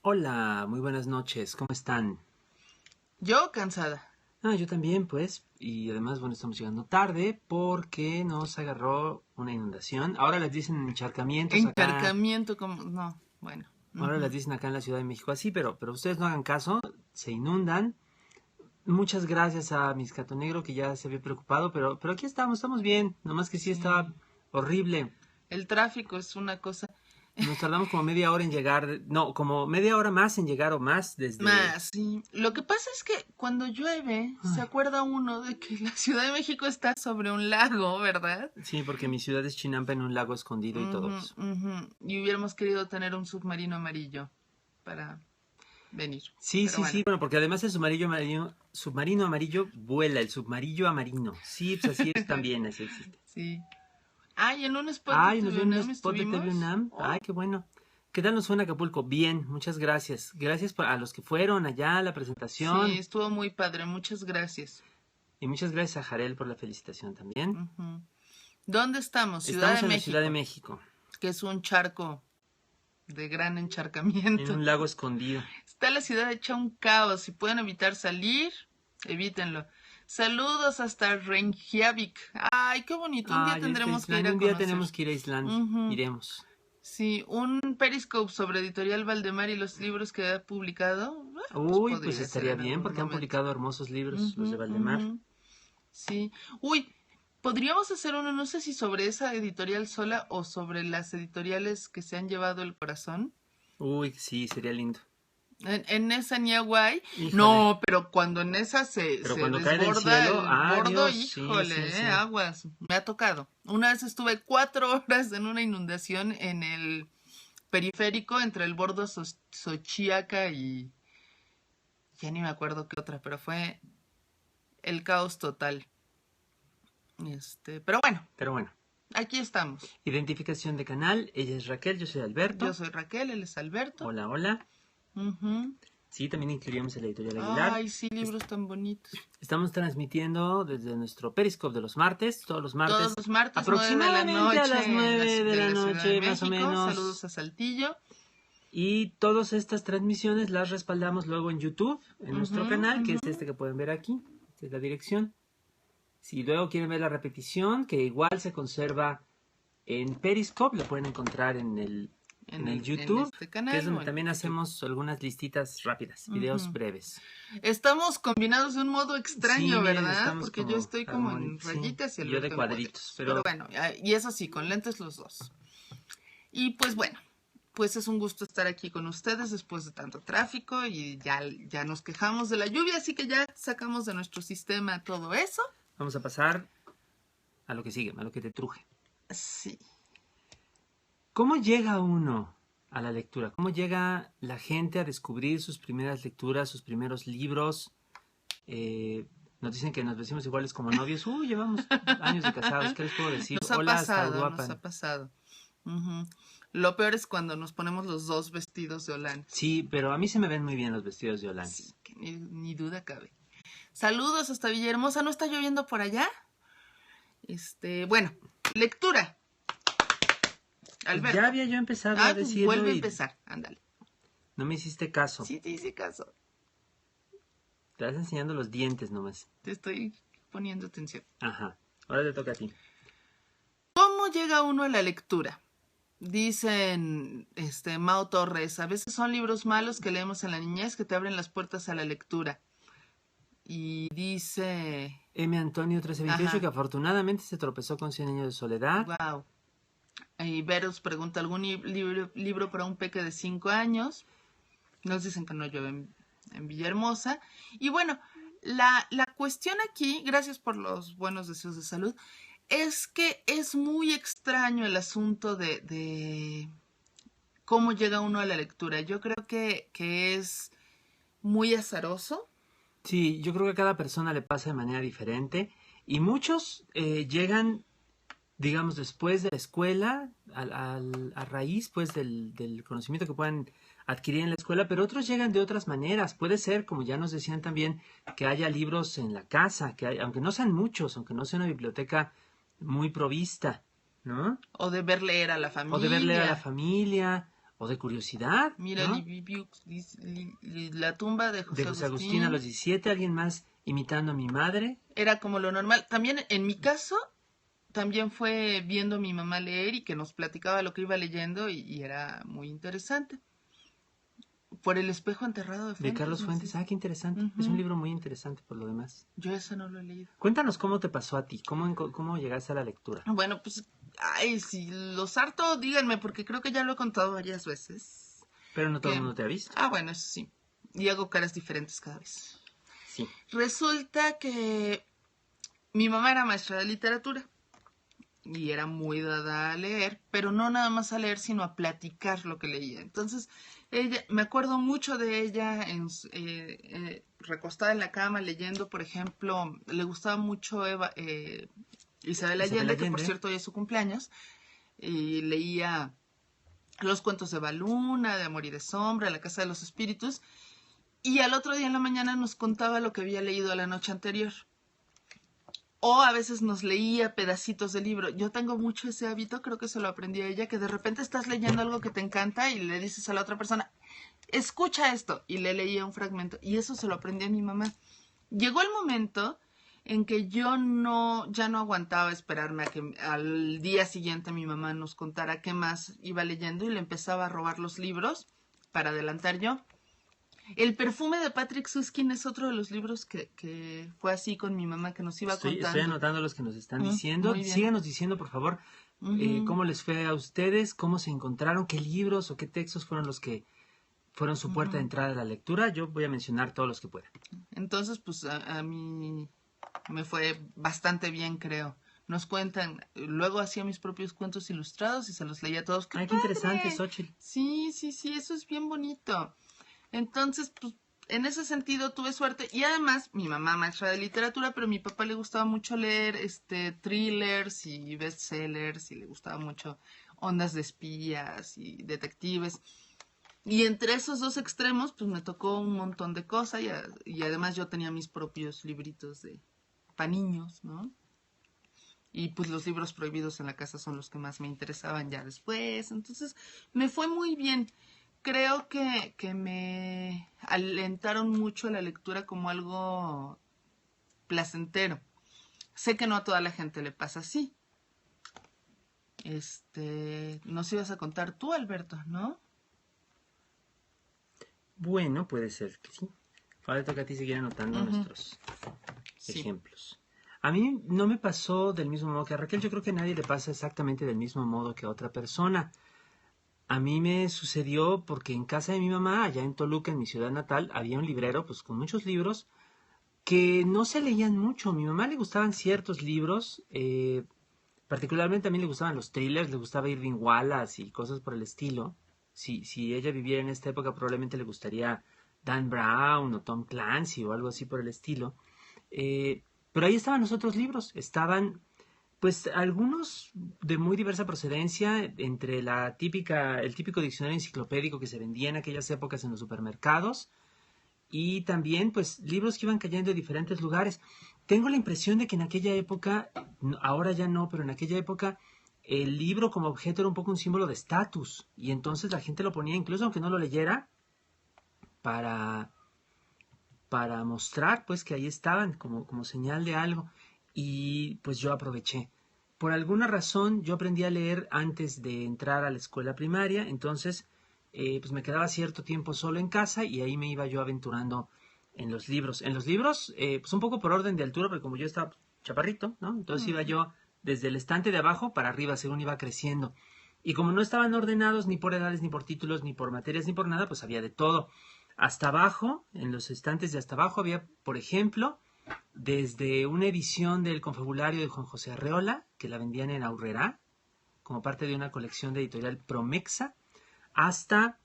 Hola, muy buenas noches, ¿cómo están? Yo cansada. Yo también, pues, y además, bueno, estamos llegando tarde porque nos agarró una inundación. Ahora les dicen encharcamientos acá, Encharcamiento como... No, bueno. ahora les Ujú. dicen acá en la Ciudad de México así, pero ustedes no hagan caso, se inundan. Muchas gracias a mis Gato Negro que ya se había preocupado, pero aquí estamos bien, nomás que sí estaba Sí. horrible. El tráfico es una cosa Nos tardamos como media hora en llegar, no, como media hora más en llegar o más desde... más, sí. Lo que pasa es que cuando llueve, se Ay, acuerda uno de que la Ciudad de México está sobre un lago, ¿verdad? sí, porque mi ciudad es Chinampa en un lago escondido y todo Ujú, eso. ujú. Y hubiéramos querido tener un submarino amarillo para venir. Sí, Pero sí, sí, bueno, bueno, porque además el submarino amarillo vuela, el submarino amarino. Sí, pues así es también, así existe. sí. Ay, en un spot de Ay, nos TV ven un UNAM spot de TV estuvimos. UNAM. Oh, Ay, qué bueno. ¿Qué tal nos fue en Acapulco? Bien, muchas gracias. Gracias a los que fueron allá a la sí, presentación. estuvo muy padre. Muchas gracias. Y muchas gracias a Jarel por la felicitación también. Ujú. ¿Dónde estamos? Ciudad de Estamos en la Ciudad de México, México, que es un charco de gran en encharcamiento. un lago escondido. Está la ciudad hecha un caos. Si pueden evitar salir, evítenlo. Saludos hasta Reykjavik. Ay, qué bonito. Un día Ay, ahorita tendremos que ir Islandia. a Un día conocer. tenemos que ir a Islandia. Ujú. Iremos. Sí, un Periscope sobre Editorial Valdemar y los libros que ha publicado, pues Uy, pues podría ser estaría en bien algún porque han momento. publicado hermosos libros, los de Ujú, Valdemar. ujú. Sí. Uy, podríamos hacer uno, no sé si sobre esa editorial sola o sobre las editoriales que se han llevado el corazón. Uy, sí, sería lindo. En esa ni Niaguay, Híjole. no, pero cuando en esa Pero se cuando cae del desborda cielo, el ah, bordo, Dios, sí, sí, híjole, sí. aguas, me ha tocado. Una vez estuve 4 horas en una inundación en el periférico entre el bordo Xochiaca y ya ni me acuerdo qué otra, pero fue el caos total. Pero bueno, Pero bueno, aquí estamos. identificación de canal. Ella es Raquel, yo soy Yo Alberto. soy Raquel, él es Alberto. Hola, hola. Ujú. Sí, también incluiríamos el editorial Aguilar. Ay, sí, libros tan bonitos. Estamos transmitiendo desde nuestro Periscope de los martes, todos los Todos martes, los martes 9 de la aproximadamente a las noche en 9 de de la la Ciudad de noche, más o México. Saludos menos. a Saltillo. Y todas estas transmisiones las respaldamos luego en YouTube, en nuestro Ujú, canal, que es ujú. este que pueden ver aquí. Esta es la dirección. Si luego quieren ver la repetición, que igual se conserva en Periscope, lo pueden encontrar en el En YouTube, este que es canal o donde en también YouTube. hacemos algunas listitas rápidas, videos Ujú. breves. Estamos combinados de un modo Sí, extraño, miren, ¿verdad? estamos Porque yo como estoy como en sí, rayitas y y yo de Alberto en cuadritos, cuadritos. Pero pero bueno, y eso sí, con lentes los dos. Y pues bueno, pues es un gusto estar aquí con ustedes después de tanto tráfico y ya nos quejamos de la lluvia, así que ya sacamos de nuestro sistema todo eso. vamos a pasar a lo que sigue, a lo que te truje. Sí. ¿Cómo llega uno a la lectura? ¿Cómo llega la gente a descubrir sus primeras lecturas, sus primeros libros? Eh, nos dicen que nos decimos iguales como novios. Llevamos años de casados, ¿qué les puedo decir? Nos ha Hola, hasta pasado, nos ha Uruapan. pasado. Ujú. Lo peor es cuando nos ponemos los dos vestidos de holanes. Sí, pero a mí se me ven muy bien los vestidos de Sí, Olanes. que ni duda cabe. Saludos hasta Villahermosa, ¿no está lloviendo por allá? Bueno, lectura. Ya Alberto. había yo empezado a Ay, pues decirlo vuelve a y empezar, ándale. no me hiciste caso. Sí, te hice caso. Te vas enseñando los dientes nomás. Te estoy poniendo atención. Ajá. Ahora te toca a ti. ¿Cómo llega uno a la lectura? Dicen Mao Torres, a veces son libros malos que leemos en la niñez que te abren las puertas a la lectura. Y dice, M. Antonio 1328, que ajá, afortunadamente se tropezó con 100 años de soledad. wow. Y Veros pregunta, ¿algún libro para un peque de 5 años? Nos dicen que no llueve en Villahermosa. Y bueno, la cuestión aquí, gracias por los buenos deseos de salud, es que es muy extraño el asunto de cómo llega uno a la lectura. Yo creo que es muy azaroso. Sí, yo creo que a cada persona le pasa de manera diferente. Y muchos llegan, digamos, después de la escuela, a raíz pues del conocimiento que puedan adquirir en la escuela, pero otros llegan de otras maneras. Puede ser, como ya nos decían también, que haya libros en la casa, aunque no sean muchos, aunque no sea una biblioteca muy provista, ¿no? O de ver leer a la O de ver leer a la familia. familia, o de curiosidad, Mira, ¿no? la tumba de De José José Agustín a los Agustín 17, alguien más imitando a mi madre. era como lo normal. También en mi caso, también fue viendo a mi mamá leer y que nos platicaba lo que iba leyendo y era muy interesante. Por el espejo enterrado de De Fuentes, Carlos no sé. Fuentes. Ah, qué interesante. Es un Ujú. libro muy interesante por lo demás. Yo eso no lo he leído. Cuéntanos cómo te pasó a ti, cómo llegaste a la lectura. Bueno, pues, ay, si los harto, díganme, porque creo que ya lo he contado varias veces. Pero no todo el Que, mundo te ha visto. bueno, eso sí. Y hago caras diferentes cada vez. Sí. Resulta que mi mamá era maestra de literatura y era muy dada a leer, pero no nada más a leer, sino a platicar lo que leía. Entonces, ella, me acuerdo mucho de ella recostada en la cama leyendo, por ejemplo, le gustaba mucho Isabel Isabel Allende, que por Allende. cierto hoy es su cumpleaños, y leía los cuentos de Baluna, de Amor y de Sombra, La Casa de los Espíritus, y al otro día en la mañana nos contaba lo que había leído la noche anterior. O a veces nos leía pedacitos del libro. Yo tengo mucho ese hábito, creo que se lo aprendí a ella, que de repente estás leyendo algo que te encanta y le dices a la otra persona, escucha esto, y le leía un fragmento. Y eso se lo aprendí a mi mamá. Llegó el momento en que yo ya no aguantaba esperarme a que al día siguiente mi mamá nos contara qué más iba leyendo y le empezaba a robar los libros para adelantar yo. El perfume de Patrick Süskind es otro de los libros que fue así con mi mamá, que nos iba Estoy contando. anotando los que nos están diciendo. Muy bien. Síganos diciendo, por favor, cómo les fue a ustedes, cómo se encontraron, qué libros o qué textos fueron los que fueron su puerta de entrada a la lectura. Yo voy a mencionar todos los que pueda. Entonces, pues a mí me fue bastante bien, creo. Nos cuentan, luego hacía mis propios cuentos ilustrados y se los leía a todos. ¡Qué Ay, qué padre! interesante, Xochitl. Sí, sí, sí, eso es bien bonito. Entonces, pues, en ese sentido tuve suerte. Y además, mi mamá maestra de literatura, pero a mi papá le gustaba mucho leer thrillers y bestsellers, y le gustaba mucho ondas de espías y detectives. Y entre esos dos extremos, pues me tocó un montón de cosas y además yo tenía mis propios libritos para niños, ¿no? Y pues los libros prohibidos en la casa son los que más me interesaban ya después. Entonces, me fue muy bien. Creo que me alentaron mucho la lectura como algo placentero. Sé que no a toda la gente le pasa así. Nos ibas a contar tú, Alberto, ¿no? Bueno, puede ser que sí. Ahora toca a ti seguir anotando nuestros Sí. ejemplos. A mí no me pasó del mismo modo que a Raquel. Yo creo que a nadie le pasa exactamente del mismo modo que a otra persona. A mí me sucedió porque en casa de mi mamá, allá en Toluca, en mi ciudad natal, había un librero pues con muchos libros que no se leían mucho. A mi mamá le gustaban ciertos libros, particularmente a mí le gustaban los thrillers, le gustaba Irving Wallace y cosas por el estilo. Si ella viviera en esta época probablemente le gustaría Dan Brown o Tom Clancy o algo así por el estilo. Pero ahí estaban los otros libros, estaban pues algunos de muy diversa procedencia, entre el típico diccionario enciclopédico que se vendía en aquellas épocas en los supermercados, y también pues libros que iban cayendo de diferentes lugares. Tengo la impresión de que en aquella época, ahora ya no, pero en aquella época el libro como objeto era un poco un símbolo de estatus, y entonces la gente lo ponía, incluso aunque no lo leyera, para, para mostrar pues que ahí estaban como señal de algo. Y pues yo aproveché. Por alguna razón yo aprendí a leer antes de entrar a la escuela primaria, entonces pues me quedaba cierto tiempo solo en casa y ahí me iba yo aventurando en los libros. En los libros, pues un poco por orden de altura, porque como yo estaba chaparrito, ¿no? Entonces iba yo desde el estante de abajo para arriba según iba creciendo. Y como no estaban ordenados ni por edades, ni por títulos, ni por materias, ni por nada, pues había de todo. Hasta abajo, en los estantes de hasta abajo, había, por ejemplo, desde una edición del Confabulario de Juan José Arreola, que la vendían en Aurrerá, como parte de una colección de editorial Promexa, hasta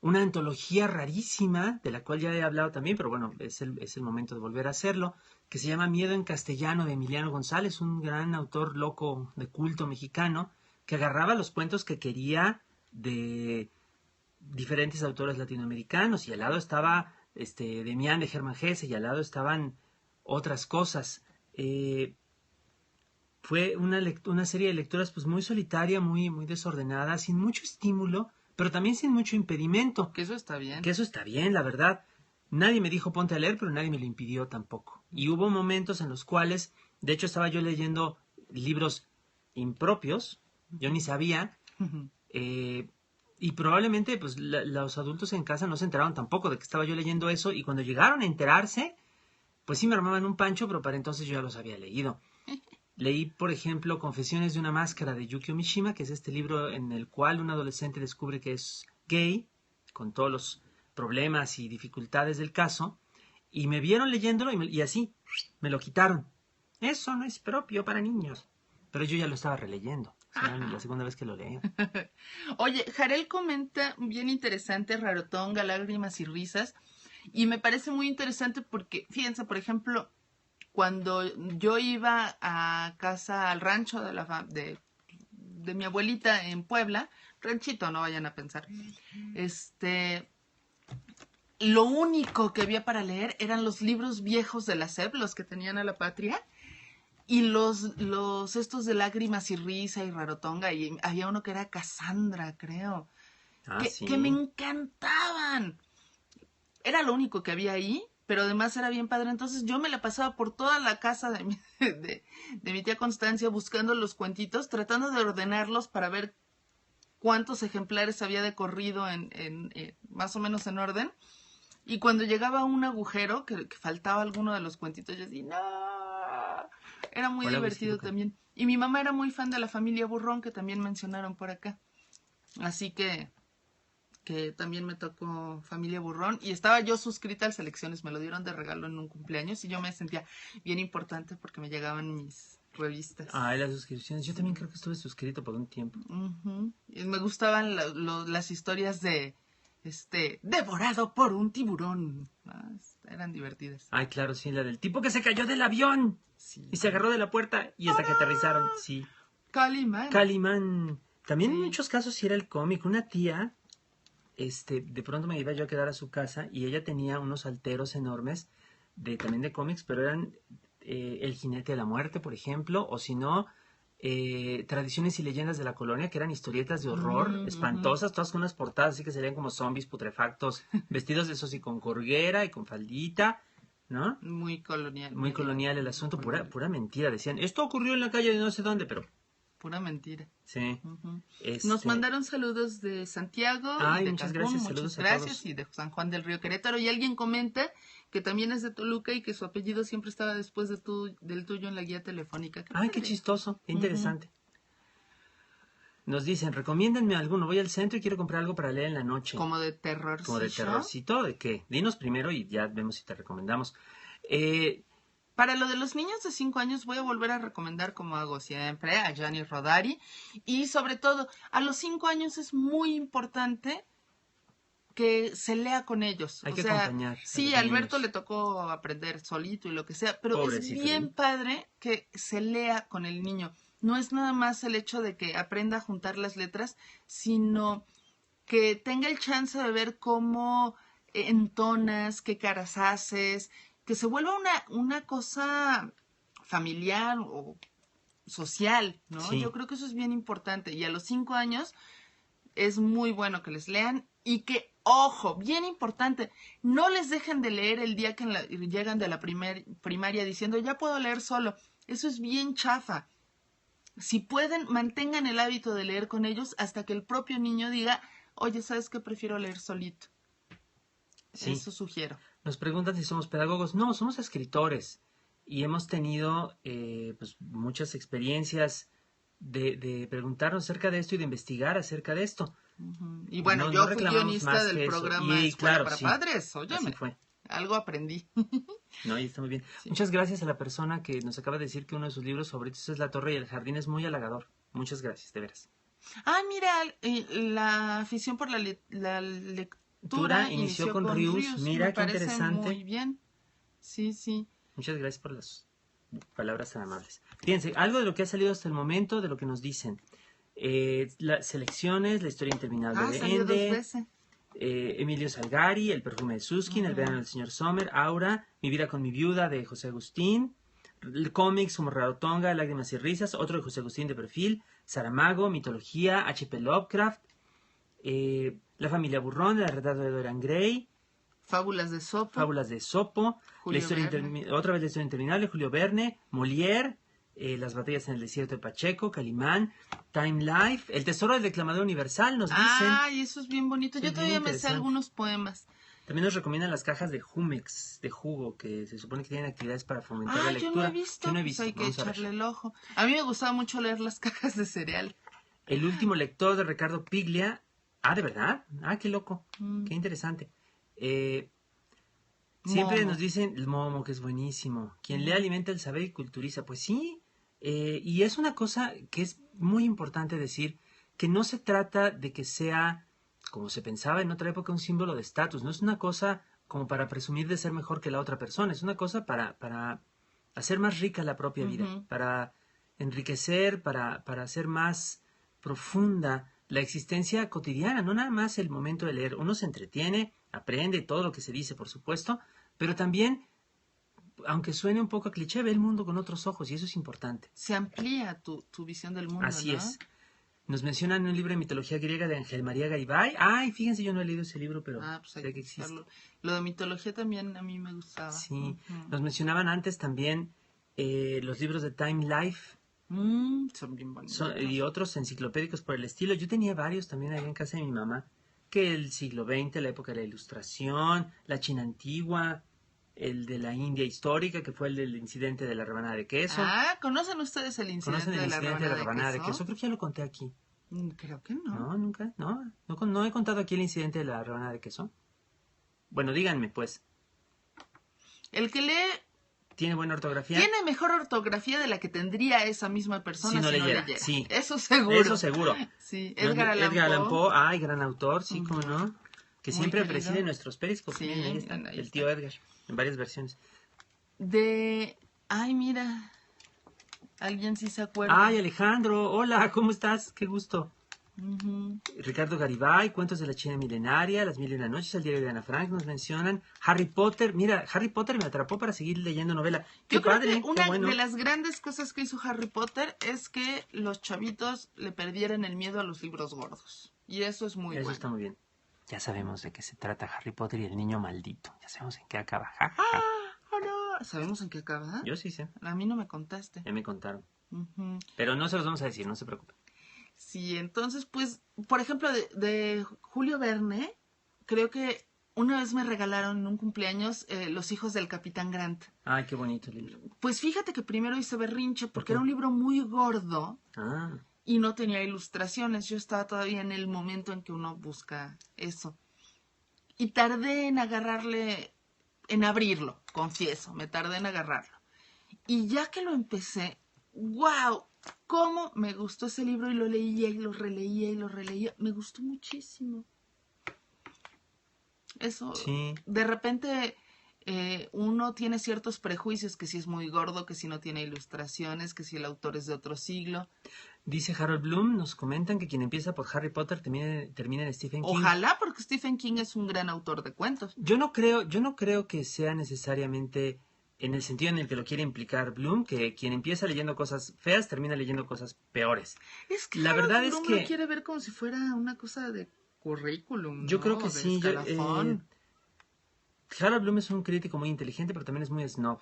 una antología rarísima, de la cual ya he hablado también, pero bueno, es el momento de volver a hacerlo, que se llama Miedo en Castellano, de Emiliano González, un gran autor loco de culto mexicano, que agarraba los cuentos que quería de diferentes autores latinoamericanos, y al lado estaba Demián de Germán Hesse, y al lado estaban otras cosas. fue una serie de lecturas pues muy solitaria, muy desordenada, sin mucho estímulo, pero también sin mucho impedimento. Que eso está bien. Que eso está bien, la verdad. Nadie me dijo ponte a leer, pero nadie me lo impidió tampoco. Y hubo momentos en los cuales, de hecho estaba yo leyendo libros impropios, yo ni sabía, y probablemente pues los adultos en casa no se enteraron tampoco de que estaba yo leyendo eso, y cuando llegaron a enterarse, pues sí me armaban un pancho, pero para entonces yo ya los había leído. Leí, por ejemplo, Confesiones de una máscara de Yukio Mishima, que es este libro en el cual un adolescente descubre que es gay, con todos los problemas y dificultades del caso, y me vieron leyéndolo y así me lo quitaron. Eso no es propio para niños. Pero yo ya lo estaba releyendo. Era la segunda vez que lo leo. Oye, Jarel comenta, bien interesante, Rarotonga, lágrimas y risas, y me parece muy interesante porque, fíjense, por ejemplo, cuando yo iba a casa, al rancho de mi abuelita en Puebla, ranchito, no vayan a pensar, lo único que había para leer eran los libros viejos de la SEP, los que tenían a la patria, y los estos de lágrimas y risa y Rarotonga, y había uno que era Cassandra, creo, ¿Sí? que me encantaban. Era lo único que había ahí, pero además era bien padre. Entonces yo me la pasaba por toda la casa de mi tía Constancia buscando los cuentitos, tratando de ordenarlos para ver cuántos ejemplares había de corrido en más o menos en orden. Y cuando llegaba un agujero, que faltaba alguno de los cuentitos, yo decía, no. Era muy divertido también. Y mi mamá era muy fan de la familia Burrón, que también mencionaron por acá. Así que también me tocó Familia Burrón, y estaba yo suscrita al Selecciones, me lo dieron de regalo en un cumpleaños, y yo me sentía bien importante porque me llegaban mis revistas. Las suscripciones, yo también creo que estuve suscrito por un tiempo. Y me gustaban las historias de devorado por un tiburón. Eran divertidas. Ay, claro, sí, la del tipo que se cayó del avión, sí, y se agarró de la puerta y hasta que aterrizaron, sí. Calimán. También en muchos casos sí era el cómic. Una tía, de pronto me iba yo a quedar a su casa y ella tenía unos alteros enormes también de cómics, pero eran El Jinete de la Muerte, por ejemplo, o si no, Tradiciones y Leyendas de la Colonia, que eran historietas de horror espantosas, todas con unas portadas así que serían como zombies putrefactos, vestidos de esos y con corguera y con faldita, ¿no? Muy colonial. Muy colonial el asunto, pura mentira. Decían, esto ocurrió en la calle de no sé dónde, pero... Pura mentira. Sí. Nos mandaron saludos de Santiago. Ay, y de muchas Cancún, gracias. muchas gracias. Y de San Juan del Río Querétaro. Y alguien comenta que también es de Toluca y que su apellido siempre estaba después del tuyo en la guía telefónica. Qué chistoso, qué interesante. Nos dicen, recomiéndenme alguno. Voy al centro y quiero comprar algo para leer en la noche. ¿Como de terrorcito? ¿Como de terrorcito? ¿De qué? Dinos primero y ya vemos si te recomendamos. Para lo de los niños de 5 años voy a volver a recomendar, como hago siempre, a Gianni Rodari. Y sobre todo, a los 5 años es muy importante que se lea con ellos. Hay que acompañar. Sí, a Alberto le tocó aprender solito y lo que sea, pero pobrecito, es bien padre que se lea con el niño. No es nada más el hecho de que aprenda a juntar las letras, sino que tenga el chance de ver cómo entonas, qué caras haces, que se vuelva una cosa familiar o social, ¿no? Sí. Yo creo que eso es bien importante. Y a los 5 años es muy bueno que les lean y que, ojo, bien importante, no les dejen de leer el día que llegan de la primaria diciendo, ya puedo leer solo. Eso es bien chafa. Si pueden, mantengan el hábito de leer con ellos hasta que el propio niño diga, oye, ¿sabes qué? Prefiero leer solito. Sí. Eso sugiero. Nos preguntan si somos pedagogos. No, somos escritores y hemos tenido pues muchas experiencias de preguntarnos acerca de esto y de investigar acerca de esto. Y bueno, yo fui guionista del programa Escuela para Padres. Óyeme, algo aprendí. No, y está muy bien. Sí. Muchas gracias a la persona que nos acaba de decir que uno de sus libros favoritos es La Torre y el Jardín. Es muy halagador. Muchas gracias, de veras. Mira, la afición por la lectura inició con Rius. Mira, qué interesante. Muy bien. Sí, sí. Muchas gracias por las palabras tan amables. Fíjense, algo de lo que ha salido hasta el momento, de lo que nos dicen. Las selecciones, La historia interminable de Ende, Emilio Salgari, El perfume de Susskind, El verano del señor Sommer, Aura, Mi vida con mi viuda de José Agustín, Cómics como Rarotonga, Lágrimas y Risas, otro de José Agustín de perfil, Saramago, Mitología, H.P. Lovecraft, La familia Burrón, El retrato de Dorian Gray, Fábulas de Sopo, Julio Verne. Otra vez la historia interminable, Julio Verne, Molière, Las batallas en el desierto de Pacheco, Calimán, Time Life, El tesoro del declamador universal, nos dicen. Ay, eso es bien bonito. Yo todavía me sé algunos poemas. También nos recomiendan las cajas de Jumex, de jugo, que se supone que tienen actividades para fomentar la lectura. Yo no he visto. Pues hay que echarle el ojo. A mí me gustaba mucho leer las cajas de cereal. El último lector de Ricardo Piglia. Ah, ¿de verdad? Ah, qué loco. Qué interesante. Siempre nos dicen el Momo, que es buenísimo. Quien lee alimenta el saber y culturiza. Pues sí. Y es una cosa que es muy importante decir, que no se trata de que sea, como se pensaba en otra época, un símbolo de estatus. No es una cosa como para presumir de ser mejor que la otra persona. Es una cosa para hacer más rica la propia vida, para enriquecer, para hacer más profunda la existencia cotidiana, no nada más el momento de leer. Uno se entretiene, aprende todo lo que se dice, por supuesto, pero también, aunque suene un poco cliché, ve el mundo con otros ojos y eso es importante. Se amplía tu visión del mundo, Así ¿no? es. Nos mencionan un libro de mitología griega de Ángel María Garibay. Ay, fíjense, yo no he leído ese libro, pero pues sé que existe. Lo de mitología también a mí me gustaba. Sí. Nos mencionaban antes también los libros de Time Life. Son bien bonitos. Y otros enciclopédicos por el estilo. Yo tenía varios también ahí en casa de mi mamá. Que el siglo XX, la época de la Ilustración, la China antigua, el de la India histórica, que fue el del incidente de la rebanada de queso. ¿Conocen ustedes el incidente de la rebanada de queso? Creo que ya lo conté aquí. Creo que no. No, nunca. No he contado aquí el incidente de la rebanada de queso. Bueno, díganme, pues. El que lee... ¿Tiene buena ortografía? Tiene mejor ortografía de la que tendría esa misma persona si no leyera. Sí. Eso seguro. Eso seguro. Sí, Edgar Allan Poe. Ay, gran autor, sí, cómo no. Que siempre preside nuestros periscopes. Sí, ahí está, el tío Edgar, en varias versiones. Ay, mira. Alguien sí se acuerda. Ay, Alejandro, hola, ¿cómo estás? Qué gusto. Ricardo Garibay, Cuentos de la China Milenaria, Las Mil y una Noches, El diario de Ana Frank, nos mencionan. Harry Potter, mira, Harry Potter me atrapó para seguir leyendo novela. Yo creo que una de las grandes cosas que hizo Harry Potter es que los chavitos le perdieran el miedo a los libros gordos. Y eso es muy bueno. Eso está muy bien. Ya sabemos de qué se trata Harry Potter y el niño maldito. Ya sabemos en qué acaba. No. ¿Sabemos en qué acaba? Yo sí sé. A mí no me contaste. Ya me contaron. Pero no se los vamos a decir, no se preocupen. Sí, entonces, pues, por ejemplo, de Julio Verne, creo que una vez me regalaron en un cumpleaños Los hijos del Capitán Grant. Ay, qué bonito el libro. Pues fíjate que primero hice berrinche porque era un libro muy gordo y no tenía ilustraciones. Yo estaba todavía en el momento en que uno busca eso. Y tardé en abrirlo, confieso, me tardé en agarrarlo. Y ya que lo empecé, ¡wow! ¿Cómo me gustó ese libro? Y lo leía y lo releía y lo releía. Me gustó muchísimo. Eso, sí. De repente uno tiene ciertos prejuicios, que si es muy gordo, que si no tiene ilustraciones, que si el autor es de otro siglo. Dice Harold Bloom, nos comentan que quien empieza por Harry Potter termina en Stephen King. Ojalá, porque Stephen King es un gran autor de cuentos. Yo no creo que sea necesariamente en el sentido en el que lo quiere implicar Bloom, que quien empieza leyendo cosas feas termina leyendo cosas peores. Es que la verdad es que lo quiere ver como si fuera una cosa de currículum. Yo creo que sí. Harold Bloom es un crítico muy inteligente, pero también es muy snob.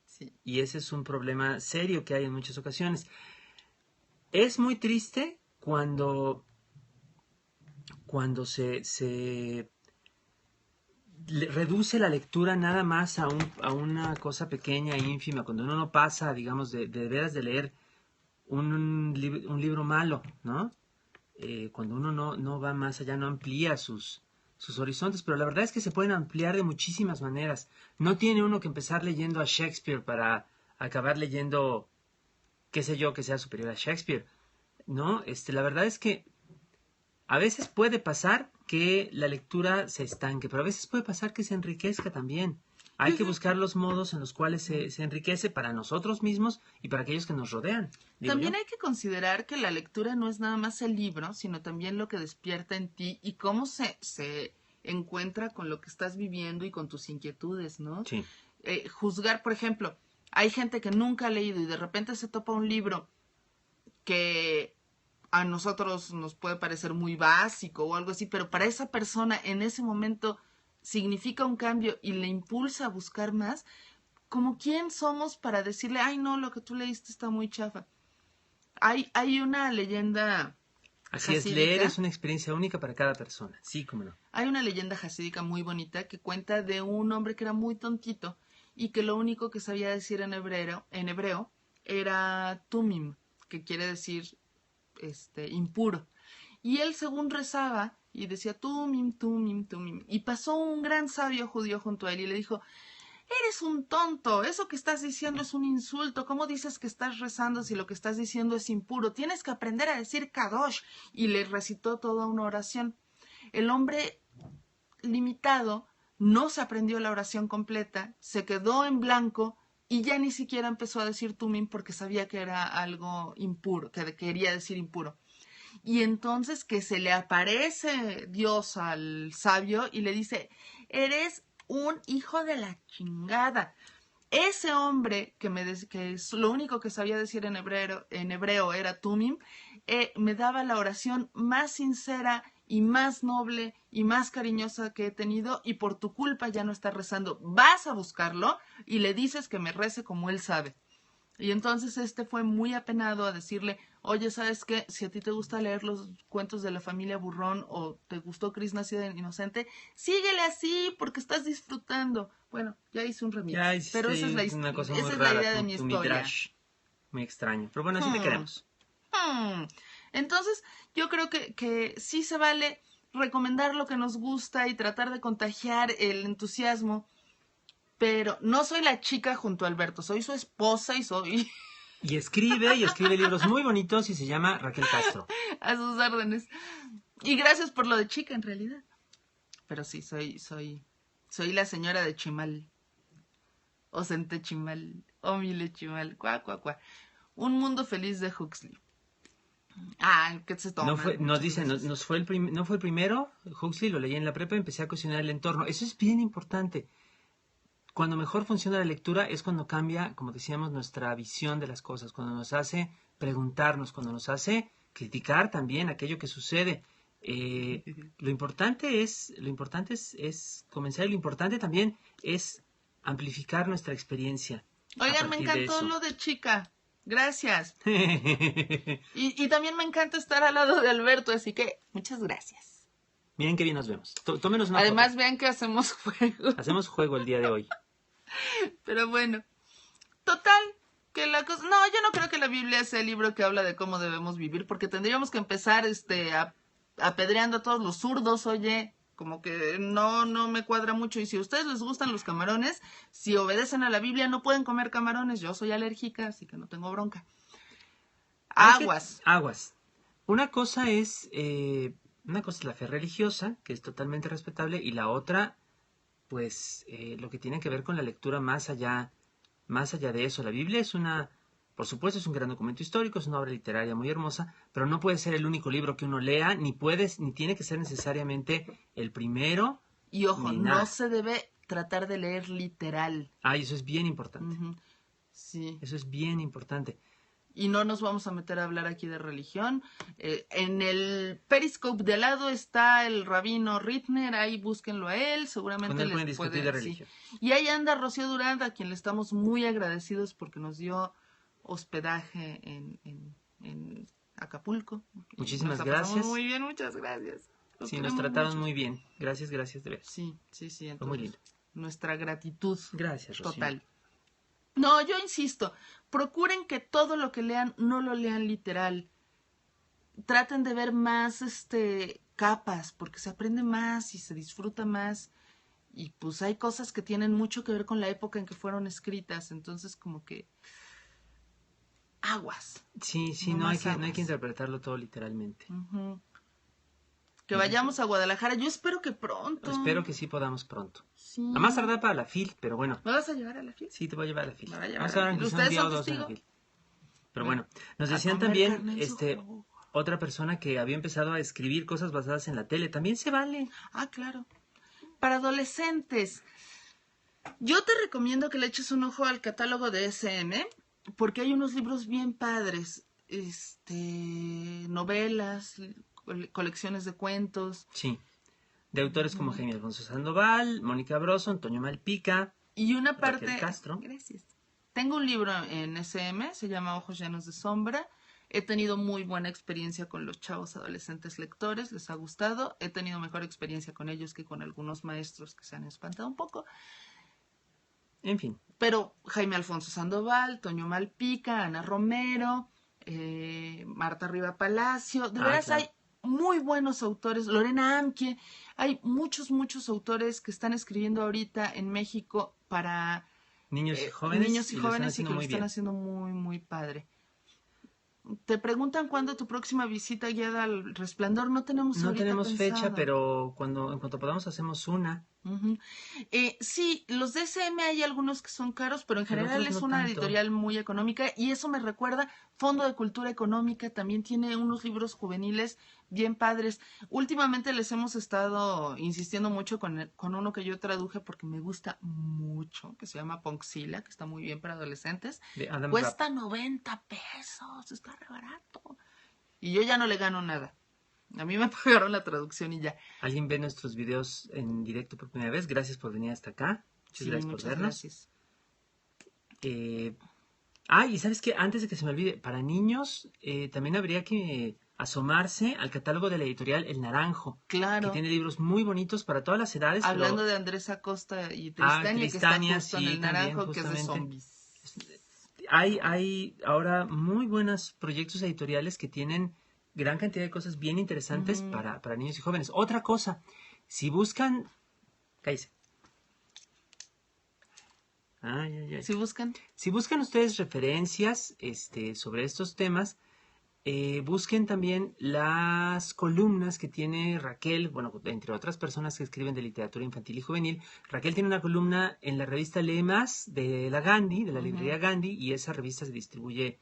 Sí. Y ese es un problema serio que hay en muchas ocasiones. Es muy triste cuando se reduce la lectura nada más a una cosa pequeña e ínfima, cuando uno no pasa, digamos, de veras de leer un libro malo, ¿no? Cuando uno no va más allá, no amplía sus horizontes, pero la verdad es que se pueden ampliar de muchísimas maneras. No tiene uno que empezar leyendo a Shakespeare para acabar leyendo, qué sé yo, que sea superior a Shakespeare, ¿no? La verdad es que a veces puede pasar que la lectura se estanque, pero a veces puede pasar que se enriquezca también. Hay que buscar los modos en los cuales se enriquece para nosotros mismos y para aquellos que nos rodean. También hay que considerar que la lectura no es nada más el libro, sino también lo que despierta en ti y cómo se encuentra con lo que estás viviendo y con tus inquietudes, ¿no? Sí. Juzgar, por ejemplo, hay gente que nunca ha leído y de repente se topa un libro que a nosotros nos puede parecer muy básico o algo así, pero para esa persona en ese momento significa un cambio y le impulsa a buscar más, como quién somos para decirle, ay no, lo que tú leíste está muy chafa. Hay una leyenda Así es, leer es una experiencia única para cada persona, sí, cómo no. Hay una leyenda jasídica muy bonita que cuenta de un hombre que era muy tontito y que lo único que sabía decir en hebreo era tumim, que quiere decir impuro. Y él según rezaba y decía tumim, tumim, tumim. Y pasó un gran sabio judío junto a él y le dijo, eres un tonto, eso que estás diciendo es un insulto, ¿cómo dices que estás rezando si lo que estás diciendo es impuro? Tienes que aprender a decir kadosh. Y le recitó toda una oración. El hombre limitado no se aprendió la oración completa, se quedó en blanco y ya ni siquiera empezó a decir tumim porque sabía que era algo impuro, que quería decir impuro. Y entonces que se le aparece Dios al sabio y le dice, eres un hijo de la chingada. Ese hombre que lo único que sabía decir en hebreo era tumim, me daba la oración más sincera y más noble y más cariñosa que he tenido y por tu culpa ya no está rezando. Vas a buscarlo y le dices que me rece como él sabe. Y entonces fue muy apenado a decirle, oye, ¿sabes qué? Si a ti te gusta leer los cuentos de la familia Burrón o te gustó Cris Nacida Inocente, síguele así porque estás disfrutando. Bueno, ya hice un remix. Ya hiciste Pero esa es una cosa muy esa es rara, la idea de mi tu historia. midrash, muy extraño. Pero bueno, así te queremos. Entonces, yo creo que sí se vale recomendar lo que nos gusta y tratar de contagiar el entusiasmo. Pero no soy la chica junto a Alberto, soy su esposa y soy Y escribe libros muy bonitos y se llama Raquel Castro. a sus órdenes. Y gracias por lo de chica en realidad. Pero sí, soy la señora de Chimal. Ocente Chimal, Omile Chimal, cuá, cuá, cuá. Un mundo feliz de Huxley. Ah, ¿qué se toma? Nos dice, no fue el primero, Huxley lo leí en la prepa y empecé a cuestionar el entorno. Eso es bien importante. Cuando mejor funciona la lectura es cuando cambia, como decíamos, nuestra visión de las cosas, cuando nos hace preguntarnos, cuando nos hace criticar también aquello que sucede. Lo importante es comenzar y lo importante también es amplificar nuestra experiencia. Oigan, me encantó lo de chica. Gracias. y también me encanta estar al lado de Alberto, así que muchas gracias. Miren qué bien nos vemos. Tómenos una Además, foto. vean que hacemos juego. Hacemos juego el día de hoy. Pero bueno, total, que la cosa... No, yo no creo que la Biblia sea el libro que habla de cómo debemos vivir, porque tendríamos que empezar apedreando a todos los zurdos, oye, como que no me cuadra mucho. Y si a ustedes les gustan los camarones, si obedecen a la Biblia no pueden comer camarones. Yo soy alérgica, así que no tengo bronca. Aguas. Aguas. Una cosa es la fe religiosa, que es totalmente respetable, y la otra, pues, lo que tiene que ver con la lectura más allá de eso. La Biblia por supuesto, es un gran documento histórico, es una obra literaria muy hermosa, pero no puede ser el único libro que uno lea, ni tiene que ser necesariamente el primero. Y ojo, no se debe tratar de leer literal. Eso es bien importante. Sí. Eso es bien importante. Y no nos vamos a meter a hablar aquí de religión. En el Periscope de al lado está el rabino Ritner, ahí búsquenlo a él, seguramente les puede discutir de religión. Sí. Y ahí anda Rocío Durán, a quien le estamos muy agradecidos porque nos dio hospedaje en Acapulco. Muchísimas gracias. Muy bien, muchas gracias. Sí, nos trataron muy bien. Gracias de veras. Sí. Entonces, fue muy lindo. Nuestra gratitud. Gracias, Rocío. Total. No, yo insisto, procuren que todo lo que lean no lo lean literal. Traten de ver más capas, porque se aprende más y se disfruta más. Y pues hay cosas que tienen mucho que ver con la época en que fueron escritas, entonces como que aguas. Sí, no hay que interpretarlo todo literalmente. Que vayamos a Guadalajara, yo espero que pronto. Espero que sí podamos pronto. Sí. A más tardar para la FIL, pero bueno. ¿Me vas a llevar a la FIL? Sí, te voy a llevar a la FIL. Vamos a ver, ¿ustedes son testigos? Pero bueno, nos decían también, otra persona que había empezado a escribir cosas basadas en la tele, también se vale. Ah, claro. Para adolescentes. Yo te recomiendo que le eches un ojo al catálogo de SM, porque hay unos libros bien padres, novelas, colecciones de cuentos. Sí, de autores como Jaime Alfonso Sandoval, Mónica Broso, Antonio Malpica, Y una Raquel parte, Castro. gracias. Tengo un libro en SM, se llama Ojos llenos de sombra. He tenido muy buena experiencia con los chavos adolescentes lectores, les ha gustado. He tenido mejor experiencia con ellos que con algunos maestros que se han espantado un poco. En fin. Pero Jaime Alfonso Sandoval, Toño Malpica, Ana Romero, Marta Riva Palacio, de veras claro. hay muy buenos autores, Lorena Amkie, hay muchos autores que están escribiendo ahorita en México para niños y jóvenes, niños y y lo están jóvenes y haciendo que lo muy están bien. haciendo muy, muy padre. Te preguntan cuándo tu próxima visita guiada al Resplandor. No tenemos No ahorita tenemos fecha, pensado. pero en cuanto podamos hacemos una. Sí, los DSM hay algunos que son caros, pero en Pero general otros es no una tanto. editorial muy económica y eso me recuerda, Fondo de Cultura Económica también tiene unos libros juveniles bien padres. Últimamente les hemos estado insistiendo mucho con uno que yo traduje porque me gusta mucho, que se llama Ponxila, que está muy bien para adolescentes. De Adam Rapp. Cuesta 90 pesos, está re barato. Y yo ya no le gano nada. A mí me pagaron la traducción y ya. ¿Alguien ve nuestros videos en directo por primera vez? Gracias por venir hasta acá. Sí, Gracias por muchas vernos. gracias. Y ¿sabes qué? Antes de que se me olvide, para niños también habría que asomarse al catálogo de la editorial El Naranjo. Claro. Que tiene libros muy bonitos para todas las edades. Hablando de Andrés Acosta y Tristania, Tristania, que está justo sí, en El también, Naranjo, que es de zombies. Hay ahora muy buenos proyectos editoriales que tienen gran cantidad de cosas bien interesantes para niños y jóvenes. Otra cosa, si buscan... Cállese. Si buscan ustedes referencias sobre estos temas, busquen también las columnas que tiene Raquel, bueno, entre otras personas que escriben de literatura infantil y juvenil. Raquel tiene una columna en la revista Lee Más de la Gandhi, de la librería Gandhi, y esa revista se distribuye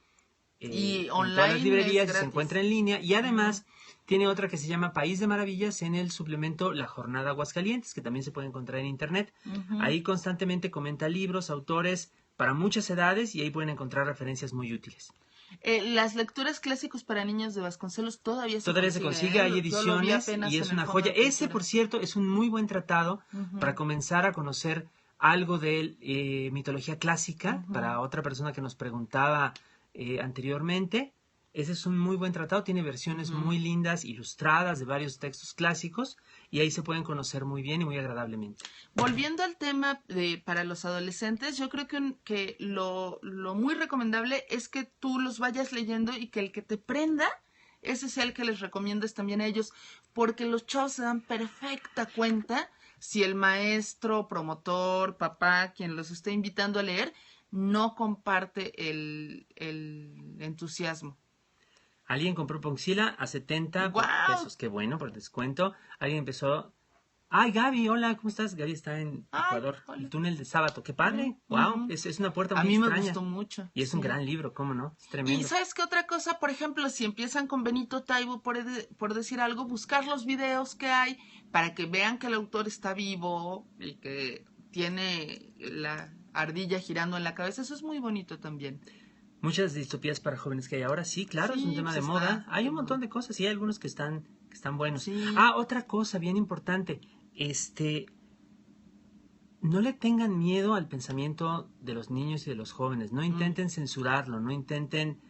y en online todas las librerías y se encuentra en línea. Y además tiene otra que se llama País de Maravillas en el suplemento La Jornada Aguascalientes, que también se puede encontrar en internet. Ahí constantemente comenta libros, autores para muchas edades, y ahí pueden encontrar referencias muy útiles. Las lecturas clásicos para niños de Vasconcelos todavía se consigue, hay ediciones y es una joya. Ese, por cierto, es un muy buen tratado para comenzar a conocer algo de mitología clásica, para otra persona que nos preguntaba anteriormente. Ese es un muy buen tratado, tiene versiones muy lindas, ilustradas de varios textos clásicos, y ahí se pueden conocer muy bien y muy agradablemente. Volviendo al tema para los adolescentes, yo creo que lo muy recomendable es que tú los vayas leyendo y que el que te prenda, ese sea el que les recomiendes también a ellos, porque los chavos se dan perfecta cuenta si el maestro, promotor, papá, quien los esté invitando a leer, no comparte el entusiasmo. Alguien compró Ponxila a 70 pesos. Qué bueno, por descuento. Alguien empezó... Ay, Gaby, hola, ¿cómo estás? Gaby está en Ecuador. El túnel de Sábato. ¡Qué padre! ¡Wow! Es una puerta muy extraña. A mí me gustó mucho. Y es un gran libro, ¿cómo no? Es tremendo. Y ¿sabes qué otra cosa? Por ejemplo, si empiezan con Benito Taibo, por decir algo, buscar los videos que hay para que vean que el autor está vivo y que tiene la ardilla girando en la cabeza. Eso es muy bonito también. Muchas distopías para jóvenes que hay ahora, sí, claro, es un tema de moda. Hay un montón de cosas y hay algunos que están buenos. Sí. Otra cosa bien importante, no le tengan miedo al pensamiento de los niños y de los jóvenes, no intenten censurarlo, no intenten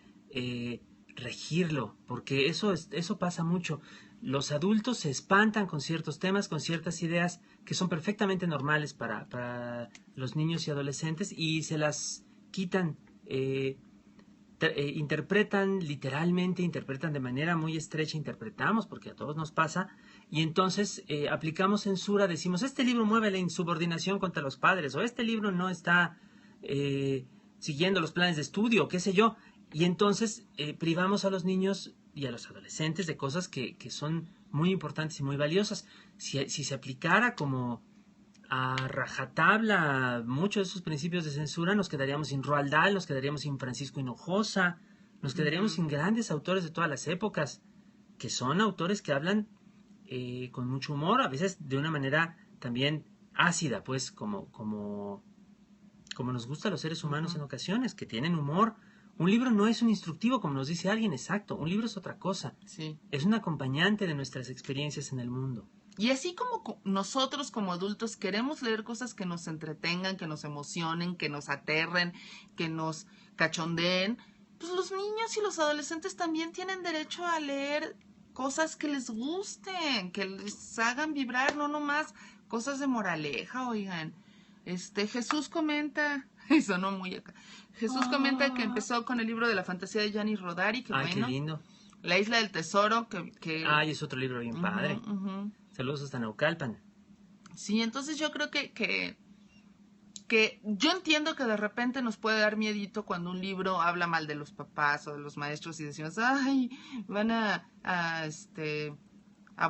regirlo, porque eso pasa mucho. Los adultos se espantan con ciertos temas, con ciertas ideas que son perfectamente normales para los niños y adolescentes, y se las quitan. Interpretan literalmente, interpretan de manera muy estrecha, interpretamos, porque a todos nos pasa, y entonces aplicamos censura, decimos, este libro mueve la insubordinación contra los padres, o este libro no está siguiendo los planes de estudio, qué sé yo, y entonces privamos a los niños y a los adolescentes de cosas que son muy importantes y muy valiosas. Si se aplicara como a rajatabla muchos de esos principios de censura, nos quedaríamos sin Roald Dahl, nos quedaríamos sin Francisco Hinojosa, nos quedaríamos sin grandes autores de todas las épocas, que son autores que hablan con mucho humor, a veces de una manera también ácida, pues, como nos gusta a los seres humanos en ocasiones, que tienen humor. Un libro no es un instructivo, como nos dice alguien, exacto. Un libro es otra cosa. Sí. Es un acompañante de nuestras experiencias en el mundo. Y así como nosotros como adultos queremos leer cosas que nos entretengan, que nos emocionen, que nos aterren, que nos cachondeen, pues los niños y los adolescentes también tienen derecho a leer cosas que les gusten, que les hagan vibrar, no nomás cosas de moraleja, oigan. Jesús comenta, y sonó muy acá. Jesús comenta que empezó con el libro de la fantasía de Gianni Rodari, que Ay, bueno. qué lindo. La isla del tesoro, que Ay, es otro libro bien padre. ujú. Saludos hasta Naucalpan. Sí, entonces yo creo que yo entiendo que de repente nos puede dar miedito cuando un libro habla mal de los papás o de los maestros y decimos, ay, van a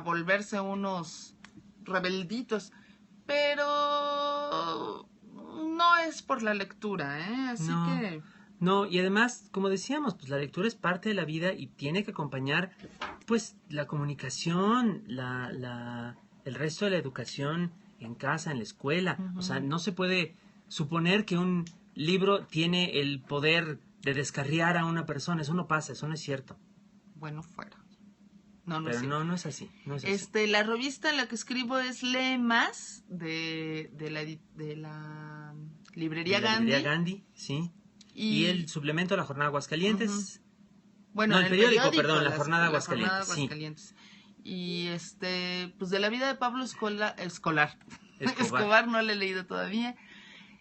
volverse unos rebelditos. Pero no es por la lectura, ¿eh? Así No. que... No, y además, como decíamos, pues la lectura es parte de la vida y tiene que acompañar, pues, la comunicación, el resto de la educación en casa, en la escuela. O sea, no se puede suponer que un libro tiene el poder de descarriar a una persona. Eso no pasa, eso no es cierto. Bueno, fuera. No, Pero es no, no es así. No es así. La revista en la que escribo es Lee Más, de la librería Gandhi. Librería Gandhi, sí. Y el suplemento a la Jornada Aguascalientes. Bueno, no, en el periódico, perdón, la Jornada la Aguascalientes. Jornada Aguascalientes. Sí. Y pues de la vida de Pablo Escobar no la he leído todavía.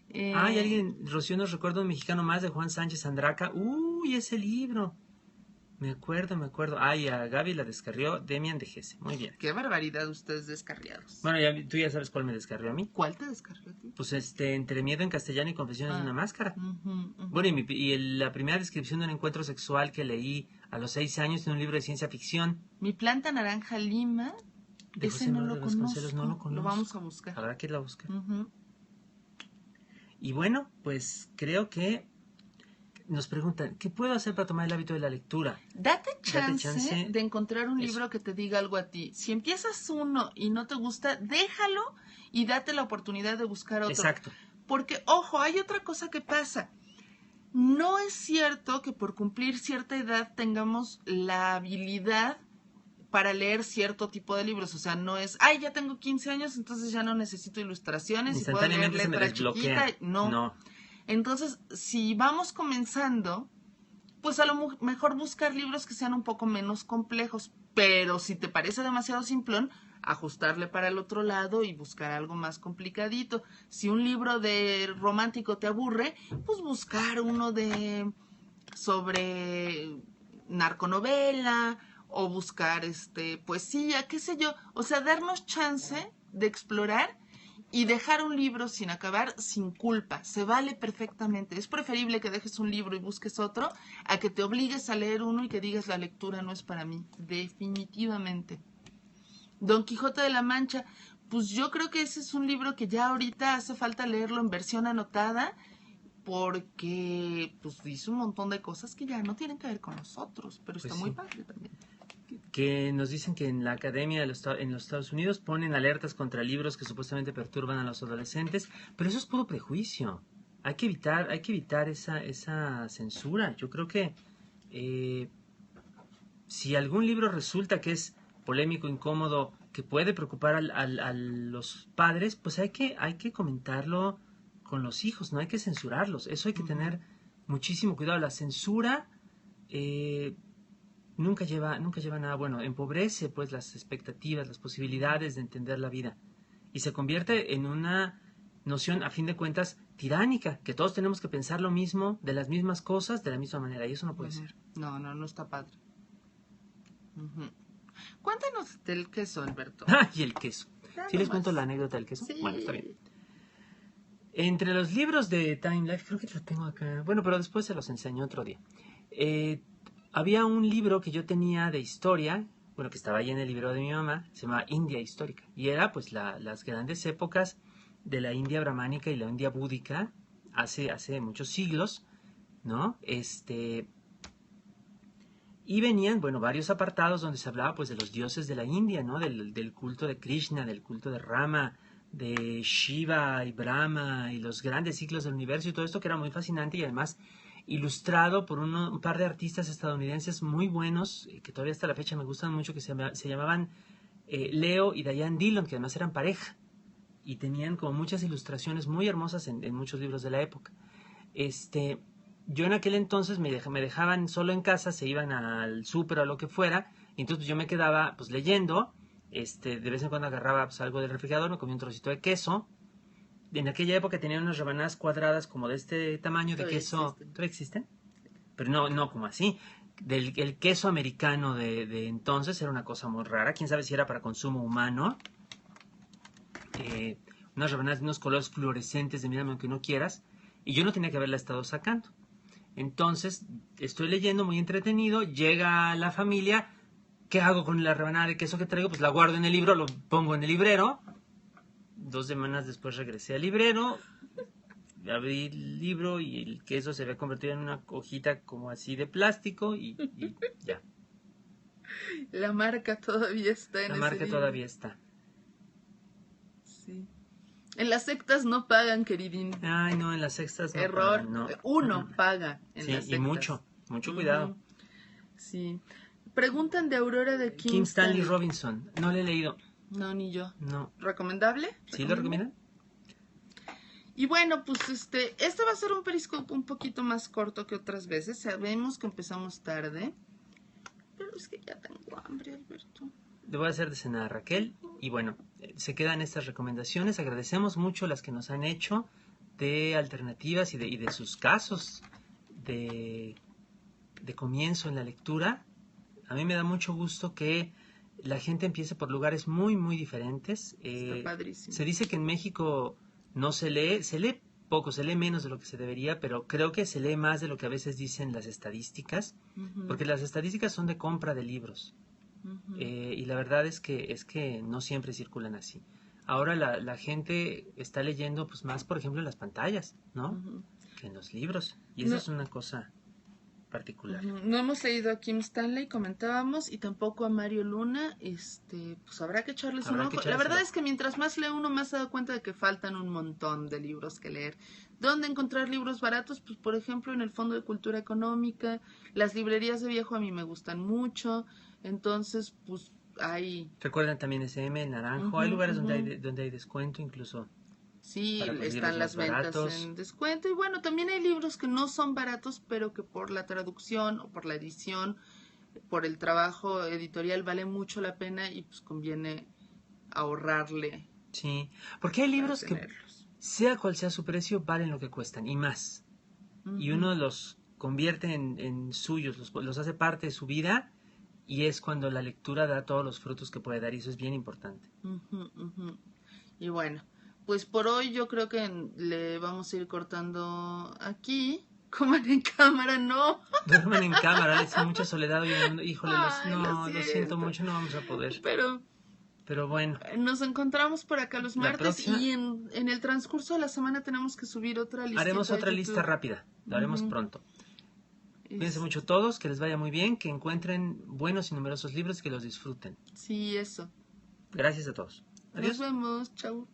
Y alguien, Rocío nos recuerda un mexicano más de Juan Sánchez Andraca. Uy, ese libro. Me acuerdo. Ay, a Gaby la descarrió Demian de Gese. Muy bien. Qué barbaridad ustedes descarriados. Bueno, tú ya sabes cuál me descarrió a mí. ¿Cuál te descarrió a ti? Pues Entre miedo en castellano y confesiones de una máscara. Uh-huh. Bueno, la primera descripción de un encuentro sexual que leí a los 6 años en un libro de ciencia ficción. Mi planta naranja lima. De ese José no Manuel lo Vasconcelos, conozco. no lo conozco. Lo vamos a buscar. Habrá que irlo a buscar. Uh-huh. Y bueno, pues creo que nos preguntan, ¿qué puedo hacer para tomar el hábito de la lectura? Date chance de encontrar un libro que te diga algo a ti. Si empiezas uno y no te gusta, déjalo y date la oportunidad de buscar otro. Exacto. Porque, ojo, hay otra cosa que pasa. No es cierto que por cumplir cierta edad tengamos la habilidad para leer cierto tipo de libros. O sea, no es, ay, ya tengo 15 años, entonces ya no necesito ilustraciones y puedo leer letra chiquita. No. Entonces, si vamos comenzando, pues a lo mejor buscar libros que sean un poco menos complejos, pero si te parece demasiado simplón, ajustarle para el otro lado y buscar algo más complicadito. Si un libro de romántico te aburre, pues buscar uno sobre narconovela o buscar poesía, qué sé yo. O sea, darnos chance de explorar y dejar un libro sin acabar sin culpa. Se vale perfectamente. Es preferible que dejes un libro y busques otro a que te obligues a leer uno y que digas la lectura no es para mí. Definitivamente. Don Quijote de la Mancha, pues yo creo que ese es un libro que ya ahorita hace falta leerlo en versión anotada porque pues dice un montón de cosas que ya no tienen que ver con nosotros, pero está muy padre también. Que nos dicen que en la academia en los Estados Unidos ponen alertas contra libros que supuestamente perturban a los adolescentes, pero eso es puro prejuicio. Hay que evitar esa censura. Yo creo que si algún libro resulta que es polémico, incómodo, que puede preocupar a los padres, pues hay que comentarlo con los hijos, no hay que censurarlos. Eso hay que tener muchísimo cuidado. La censura nunca lleva nada bueno. Empobrece pues las expectativas, las posibilidades de entender la vida y se convierte en una noción, a fin de cuentas, tiránica, que todos tenemos que pensar lo mismo, de las mismas cosas, de la misma manera, y eso no puede ser. No está padre. Cuéntanos del queso, Alberto. Y el queso. ¿Sí les cuento la anécdota del queso? Sí. Bueno, está bien. Entre los libros de Time Life, creo que lo tengo acá. Bueno, pero después se los enseño otro día. Había un libro que yo tenía de historia, bueno, que estaba ahí en el libro de mi mamá, se llamaba India Histórica. Y era pues las grandes épocas de la India brahmánica y la India búdica hace muchos siglos, ¿no? Y venían, bueno, varios apartados donde se hablaba pues de los dioses de la India, ¿no? Del culto de Krishna, del culto de Rama, de Shiva y Brahma y los grandes ciclos del universo y todo esto que era muy fascinante y además ilustrado por un par de artistas estadounidenses muy buenos, que todavía hasta la fecha me gustan mucho, que se llamaban Leo y Diane Dillon, que además eran pareja y tenían como muchas ilustraciones muy hermosas en muchos libros de la época. Yo en aquel entonces me dejaban solo en casa, se iban al súper o lo que fuera, y entonces yo me quedaba pues leyendo, de vez en cuando agarraba pues, algo del refrigerador, me comía un trocito de queso. En aquella época tenían unas rebanadas cuadradas como de este tamaño de Todavía queso. existen. ¿Todavía existen? Pero no como así. El queso americano de entonces era una cosa muy rara. Quién sabe si era para consumo humano. Unas rebanadas de unos colores fluorescentes de mírame aunque no quieras. Y yo no tenía que haberla estado sacando. Entonces, estoy leyendo muy entretenido. Llega la familia. ¿Qué hago con la rebanada de queso que traigo? Pues la guardo en el libro, lo pongo en el librero. 2 semanas después regresé al librero, abrí el libro y el queso se había convertido en una hojita como así de plástico y ya. La marca todavía está en La ese marca libro. todavía está. Sí. En las sectas no pagan, queridín. Ay, no, en las extras no Error. pagan, no. Uno paga en Sí, las sectas. y mucho cuidado. Sí. Preguntan de Aurora de Kim Stanley Robinson, no le he leído. No, ni yo. No. ¿Recomendable? ¿Sí lo recomiendan? Y bueno, pues este va a ser un periscope un poquito más corto que otras veces. Sabemos que empezamos tarde, pero es que ya tengo hambre, Alberto. Le voy a hacer de cenar a Raquel y bueno, se quedan estas recomendaciones. Agradecemos mucho las que nos han hecho de alternativas y de sus casos de comienzo en la lectura. A mí me da mucho gusto que la gente empiece por lugares muy diferentes. Está padrísimo. Se dice que en México no se lee poco, se lee menos de lo que se debería, pero creo que se lee más de lo que a veces dicen las estadísticas, porque las estadísticas son de compra de libros. Y la verdad es que no siempre circulan así. Ahora la gente está leyendo pues más, por ejemplo, en las pantallas, ¿no? Que en los libros. Y eso es una cosa particular. No hemos leído a Kim Stanley, comentábamos, y tampoco a Mario Luna. Pues habrá que echarles un ojo. La verdad es que mientras más lee uno, más se da cuenta de que faltan un montón de libros que leer. ¿Dónde encontrar libros baratos? Pues por ejemplo en el Fondo de Cultura Económica. Las librerías de viejo a mí me gustan mucho. Entonces, pues hay... Recuerden también SM, el Naranjo. Hay lugares donde hay descuento incluso. Sí, están las ventas en descuento. Y bueno, también hay libros que no son baratos, pero que por la traducción o por la edición, por el trabajo editorial, vale mucho la pena y pues conviene ahorrarle. Sí, porque hay libros que, sea cual sea su precio, valen lo que cuestan y más. Y uno los convierte en suyos, los hace parte de su vida y es cuando la lectura da todos los frutos que puede dar y eso es bien importante. Y bueno, pues por hoy yo creo que le vamos a ir cortando aquí. Coman en cámara, no. Duerman en cámara, es mucha soledad hoy en el mundo. Híjole, lo siento mucho, no vamos a poder. Pero bueno. Nos encontramos por acá los martes y en el transcurso de la semana tenemos que subir otra lista. Haremos otra lista rápida, lo haremos pronto. Cuídense mucho todos, que les vaya muy bien, que encuentren buenos y numerosos libros y que los disfruten. Sí, eso. Gracias a todos. Adiós. Nos vemos, chau.